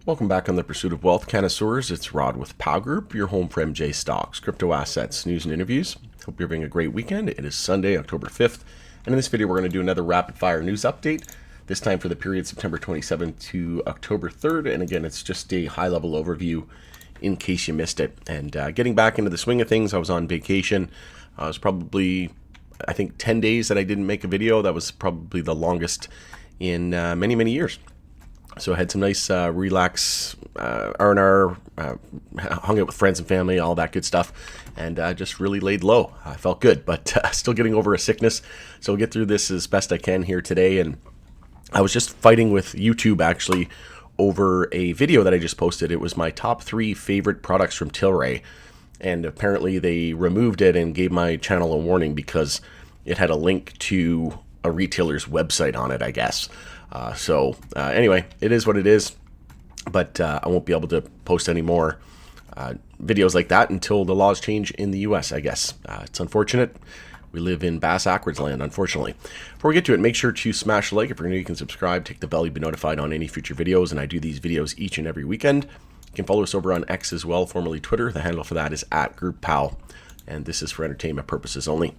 Welcome back on the Pursuit of Wealth Connoisseurs. It's Rod with Pow Group, your home for MJ stocks, crypto assets, news, and interviews. Hope you're having a great weekend. It is Sunday, October 5th, and in this video we're going to do another rapid fire news update, this time for the period September 27th to October 3rd. And again, it's just a high-level overview in case you missed it. And getting back into the swing of things, I was on vacation. I was probably, I think, 10 days that I didn't make a video. That was probably the longest in many, many years. So I had some nice relax R&R, hung out with friends and family, all that good stuff, and just really laid low. I felt good, but still getting over a sickness. So we'll get through this as best I can here today. And I was just fighting with YouTube actually over a video that I just posted. It was my top 3 favorite products from Tilray, and apparently they removed it and gave my channel a warning because it had a link to a retailer's website on it, I guess. Anyway, it is what it is, but I won't be able to post any more videos like that until the laws change in the US, I guess. It's unfortunate. We live in bass-ackwards land, unfortunately. Before we get to it, make sure to smash the like. If you're new, you can subscribe, take the bell, you'll be notified on any future videos, and I do these videos each and every weekend. You can follow us over on X as well, formerly Twitter. The handle for that is @GroupPow, and this is for entertainment purposes only.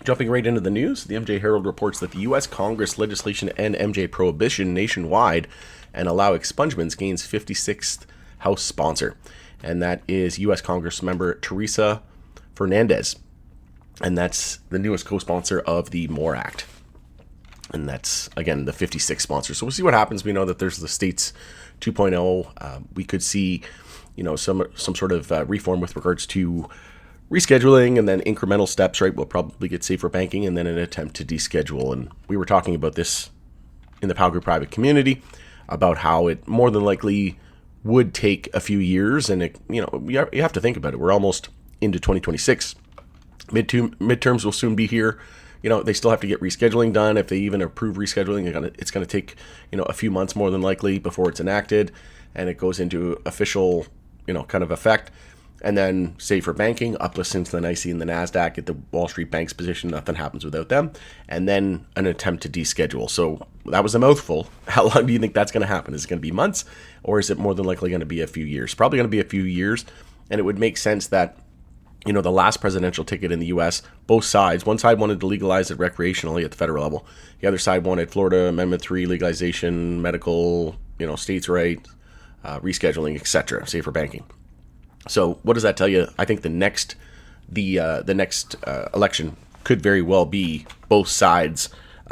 Jumping right into the news, the MJ Herald reports that the U.S. Congress legislation to end MJ prohibition nationwide and allow expungements gains 56th House sponsor. And that is U.S. Congress member Teresa Fernandez. And that's the newest co-sponsor of the MORE Act. And that's, again, the 56th sponsor. So we'll see what happens. We know that there's the states 2.0. We could see, some sort of reform with regards to rescheduling, and then incremental steps, right? We'll probably get safer banking and then an attempt to deschedule. And we were talking about this in the Pow Group private community about how it more than likely would take a few years. And, you have to think about it. We're almost into 2026. Midterms will soon be here. They still have to get rescheduling done. If they even approve rescheduling, it's going to take, a few months more than likely before it's enacted and it goes into official, kind of effect. And then safer banking, uplist into the NYSE and the NASDAQ, get the Wall Street banks position. Nothing happens without them. And then an attempt to deschedule. So that was a mouthful. How long do you think that's going to happen? Is it going to be months, or is it more than likely going to be a few years? Probably going to be a few years. And it would make sense that, the last presidential ticket in the U.S., both sides, one side wanted to legalize it recreationally at the federal level. The other side wanted Florida Amendment 3 legalization, medical, states' rights, rescheduling, etc., safer banking. So what does that tell you? I think the next election could very well be both sides,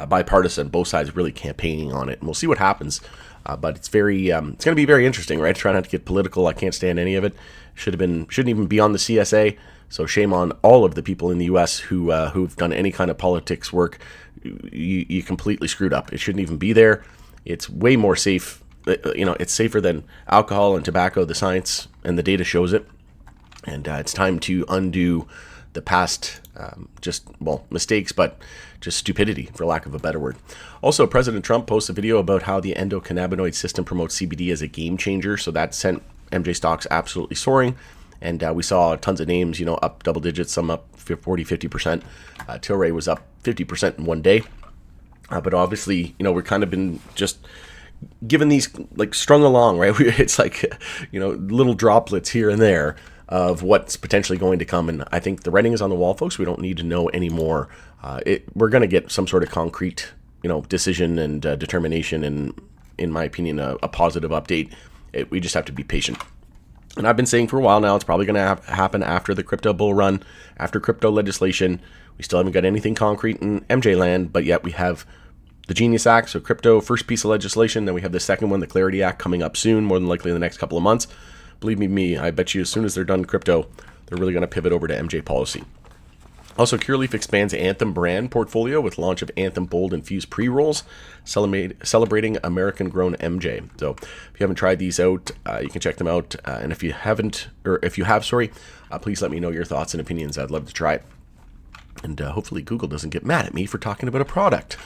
bipartisan, both sides really campaigning on it, and we'll see what happens. But it's going to be very interesting, right? Try not to get political. I can't stand any of it. Shouldn't even be on the CSA. So shame on all of the people in the U.S. who've done any kind of politics work. You completely screwed up. It shouldn't even be there. It's way more safe. It's safer than alcohol and tobacco. The science and the data shows it. And it's time to undo the past, mistakes, but just stupidity, for lack of a better word. Also, President Trump posts a video about how the endocannabinoid system promotes CBD as a game changer. So that sent MJ stocks absolutely soaring. And we saw tons of names, up double digits, some up 40, 50%. Tilray was up 50% in one day. But obviously, we're kind of been just given these like strung along, right? It's like, little droplets here and there of what's potentially going to come. And I think the writing is on the wall, folks. We don't need to know anymore. We're going to get some sort of concrete, decision and determination. And in my opinion, a positive update. We just have to be patient. And I've been saying for a while now, it's probably going to happen after the crypto bull run, after crypto legislation. We still haven't got anything concrete in MJ land, but yet we have the Genius Act, so crypto, first piece of legislation. Then we have the second one, the Clarity Act, coming up soon, more than likely in the next couple of months. Believe me, I bet you as soon as they're done crypto, they're really going to pivot over to MJ policy. Also, Curaleaf expands Anthem brand portfolio with launch of Anthem Bold Infused Pre-Rolls, celebrating American-grown MJ. So if you haven't tried these out, you can check them out. And if you haven't, or if you have, please let me know your thoughts and opinions. I'd love to try it. And hopefully Google doesn't get mad at me for talking about a product.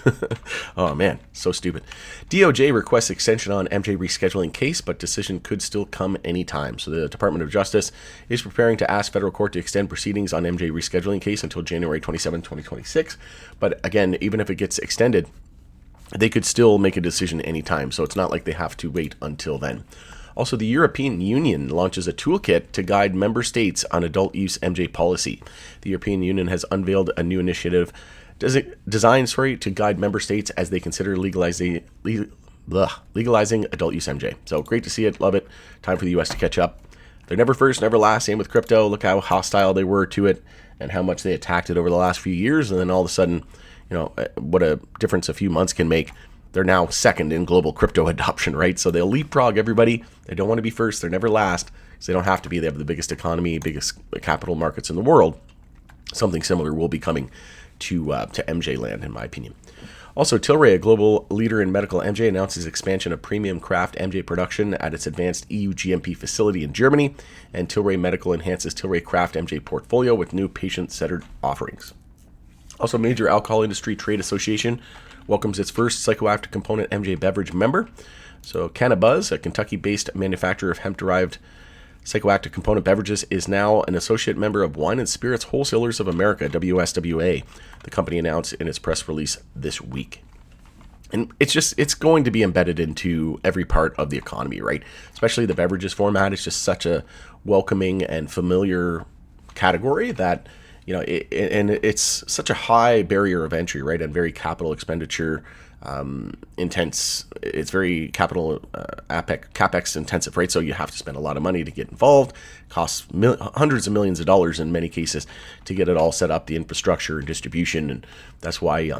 Oh man, so stupid. DOJ requests extension on MJ rescheduling case, but decision could still come anytime. So the Department of Justice is preparing to ask federal court to extend proceedings on MJ rescheduling case until January 27, 2026. But again, even if it gets extended, they could still make a decision anytime. So it's not like they have to wait until then. Also, the European Union launches a toolkit to guide member states on adult use MJ policy. The European Union has unveiled a new initiative designed to guide member states as they consider legalizing adult use MJ. So great to see it. Love it. Time for the U.S. to catch up. They're never first, never last. Same with crypto. Look how hostile they were to it and how much they attacked it over the last few years. And then all of a sudden, what a difference a few months can make. They're now second in global crypto adoption, right? So they'll leapfrog everybody. They don't want to be first. They're never last. So they don't have to be. They have the biggest economy, biggest capital markets in the world. Something similar will be coming to MJ land, in my opinion. Also, Tilray, a global leader in medical MJ, announces expansion of premium craft MJ production at its advanced EU GMP facility in Germany, and Tilray Medical enhances Tilray Craft MJ portfolio with new patient-centered offerings. Also, major alcohol industry trade association welcomes its first psychoactive component MJ beverage member. So, Cannabis, a Kentucky-based manufacturer of hemp-derived psychoactive component beverages, is now an associate member of Wine and Spirits Wholesalers of America, WSWA, the company announced in its press release this week. And it's going to be embedded into every part of the economy, right? Especially the beverages format. It's just such a welcoming and familiar category that, and it's such a high barrier of entry, right? And very capital expenditure intense. It's very capital capex intensive, right? So you have to spend a lot of money to get involved. Costs hundreds of millions of dollars in many cases to get it all set up, the infrastructure and distribution, and that's why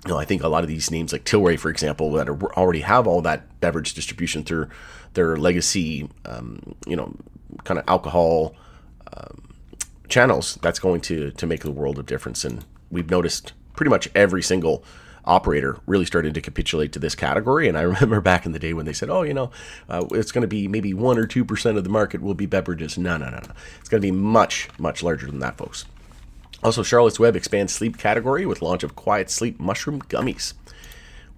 I think a lot of these names like Tilray, for example, that already have all that beverage distribution through their legacy, kind of alcohol channels. That's going to make the world of difference, and we've noticed pretty much every single operator really started to capitulate to this category. And I remember back in the day when they said, it's going to be maybe 1 or 2% of the market will be beverages. No. It's going to be much, much larger than that, folks. Also, Charlotte's Web expands sleep category with launch of Quiet Sleep Mushroom Gummies.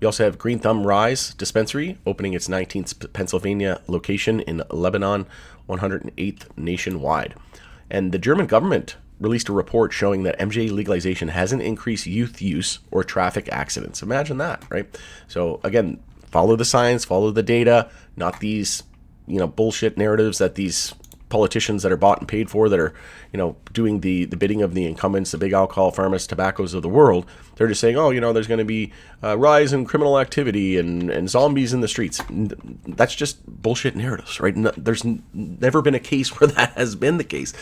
We also have Green Thumb Rise Dispensary opening its 19th Pennsylvania location in Lebanon, 108th nationwide. And the German government released a report showing that MJ legalization hasn't increased youth use or traffic accidents. Imagine that, right? So again, follow the science, follow the data, not these, bullshit narratives that these politicians that are bought and paid for, that are, doing the bidding of the incumbents, the big alcohol pharmas, tobaccos of the world. They're just saying, there's going to be a rise in criminal activity and zombies in the streets. That's just bullshit narratives, right? There's never been a case where that has been the case.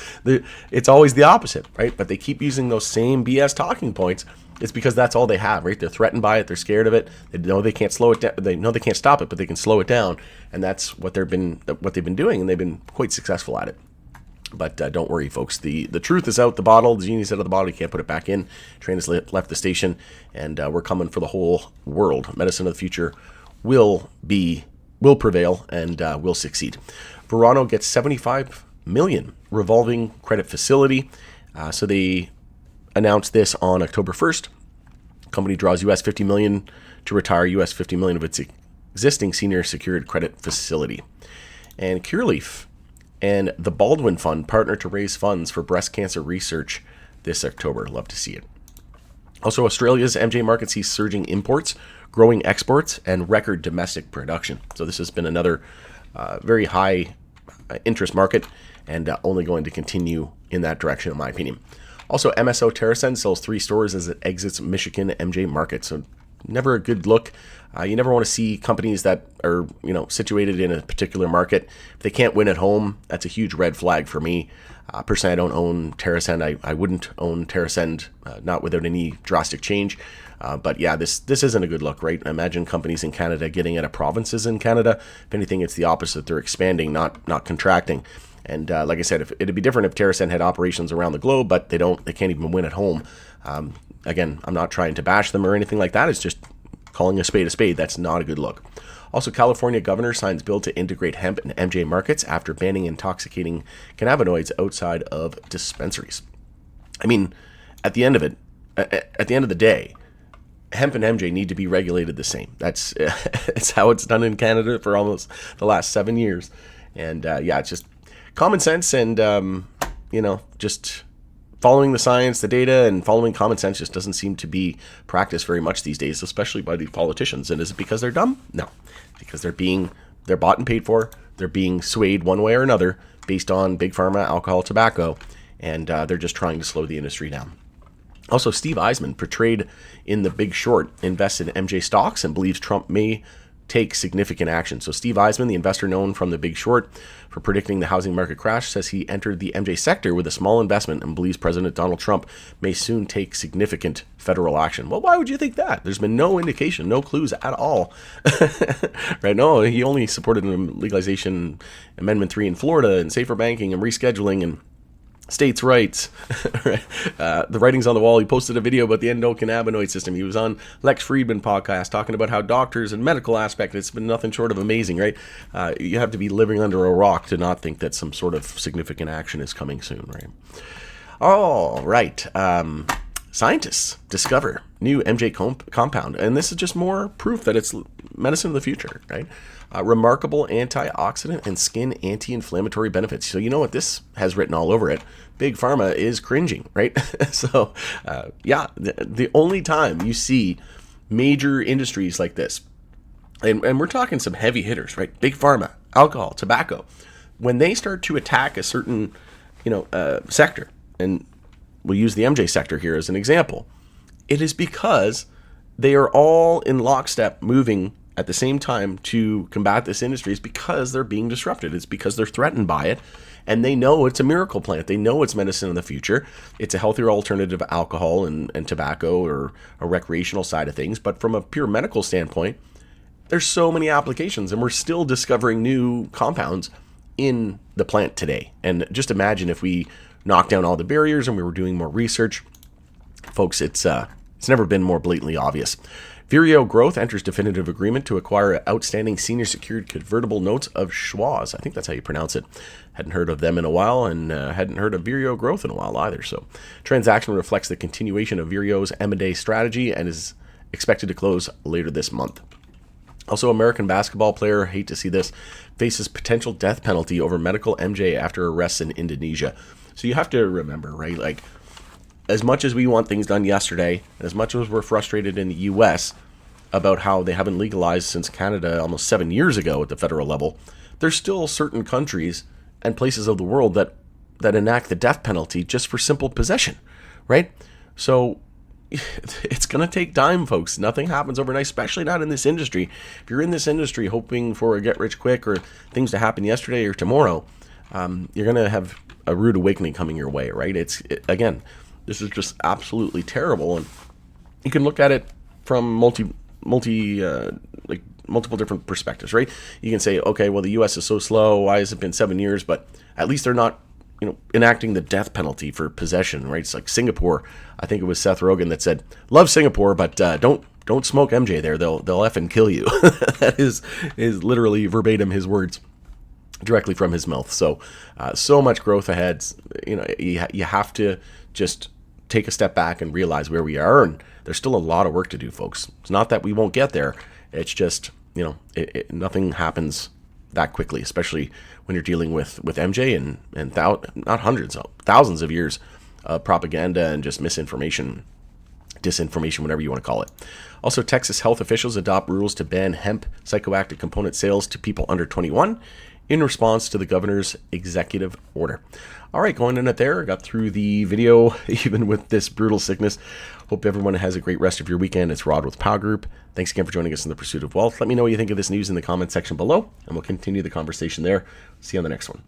It's always the opposite, right? But they keep using those same BS talking points. It's because that's all they have, right? They're threatened by it. They're scared of it. They know they can't slow it down. They know they can't stop it, but they can slow it down. And that's what they've been doing, and they've been quite successful at it. But don't worry, folks. The truth is out the bottle. The genie's out of the bottle. You can't put it back in. Train has left the station, and we're coming for the whole world. Medicine of the future will prevail and will succeed. Verano gets $75 million revolving credit facility. So they announced this on October 1st. Company draws US $50 million to retire US $50 million of its existing senior secured credit facility. And Cureleaf and the Baldwin Fund partner to raise funds for breast cancer research this October. Love to see it. Also, Australia's MJ market sees surging imports, growing exports, and record domestic production. So this has been another very high interest market, and only going to continue in that direction, in my opinion. Also, MSO TerraSend sells 3 stores as it exits Michigan MJ market. So never a good look. You never want to see companies that are, situated in a particular market. If they can't win at home, that's a huge red flag for me. Personally, I don't own TerraSend. I wouldn't own TerraSend, not without any drastic change. But yeah, this isn't a good look, right? Imagine companies in Canada getting out of provinces in Canada. If anything, it's the opposite. They're expanding, not contracting. And like I said, it'd be different if TerraSend had operations around the globe, but they can't even win at home. Again, I'm not trying to bash them or anything like that. It's just calling a spade a spade. That's not a good look. Also, California governor signs bill to integrate hemp in MJ markets after banning intoxicating cannabinoids outside of dispensaries. I mean, at the end of the day, hemp and MJ need to be regulated the same. It's how it's done in Canada for almost the last 7 years. And it's just common sense and, just following the science, the data, and following common sense just doesn't seem to be practiced very much these days, especially by the politicians. And is it because they're dumb? No, because they're bought and paid for they're being swayed one way or another based on big pharma, alcohol, tobacco, and they're just trying to slow the industry down. Also, Steve Eisman, portrayed in The Big Short, invested in MJ stocks and believes Trump may take significant action. So Steve Eisman, the investor known from The Big Short for predicting the housing market crash, says he entered the MJ sector with a small investment and believes President Donald Trump may soon take significant federal action. Well, why would you think that? There's been no indication, no clues at all. Right? No, he only supported legalization Amendment 3 in Florida and safer banking and rescheduling and states' rights. Right? The writing's on the wall. He posted a video about the endocannabinoid system. He was on Lex Friedman podcast talking about how doctors and medical aspect, it's been nothing short of amazing, right? You have to be living under a rock to not think that some sort of significant action is coming soon, right? All right. Scientists discover new MJ compound, and this is just more proof that it's medicine of the future, right? Remarkable antioxidant and skin anti-inflammatory benefits. So you know what this has written all over it? Big Pharma is cringing, right? So the only time you see major industries like this, and we're talking some heavy hitters, right? Big Pharma, alcohol, tobacco, when they start to attack a certain, sector, and we'll use the MJ sector here as an example, it is because they are all in lockstep moving at the same time to combat this industry. Is because they're being disrupted. It's because they're threatened by it, and they know it's a miracle plant. They know it's medicine in the future. It's a healthier alternative to alcohol and tobacco or a recreational side of things. But from a pure medical standpoint, there's so many applications, and we're still discovering new compounds in the plant today. And just imagine if we knocked down all the barriers and we were doing more research. Folks, it's never been more blatantly obvious. Vireo Growth enters definitive agreement to acquire outstanding senior secured convertible notes of Schwaz. I think that's how you pronounce it. Hadn't heard of them in a while, and hadn't heard of Vireo Growth in a while either. So, transaction reflects the continuation of Vireo's M&A strategy and is expected to close later this month. Also, American basketball player, hate to see this, faces potential death penalty over medical MJ after arrests in Indonesia. So you have to remember, right? Like, as much as we want things done yesterday, and as much as we're frustrated in the U.S. about how they haven't legalized since Canada almost 7 years ago at the federal level, there's still certain countries and places of the world that enact the death penalty just for simple possession, right? So it's going to take time, folks. Nothing happens overnight, especially not in this industry. If you're in this industry hoping for a get-rich-quick or things to happen yesterday or tomorrow, you're going to have a rude awakening coming your way, right? Again, this is just absolutely terrible, and you can look at it from multiple different perspectives, right? You can say, okay, well, the U.S. is so slow. Why has it been 7 years? But at least they're not, enacting the death penalty for possession, right? It's like Singapore. I think it was Seth Rogen that said, "Love Singapore, but don't smoke MJ there. They'll effing kill you." That is literally verbatim his words, directly from his mouth. So, so much growth ahead. You have to just take a step back and realize where we are, and there's still a lot of work to do, folks. It's not that we won't get there. It's just, nothing happens that quickly, especially when you're dealing with MJ and not hundreds, thousands of years of propaganda and just misinformation, disinformation, whatever you want to call it. Also, Texas health officials adopt rules to ban hemp psychoactive component sales to people under 21 in response to the governor's executive order. All right, going in it there. Got through the video, even with this brutal sickness. Hope everyone has a great rest of your weekend. It's Rod with Pow Group. Thanks again for joining us in the pursuit of wealth. Let me know what you think of this news in the comment section below, and we'll continue the conversation there. See you on the next one.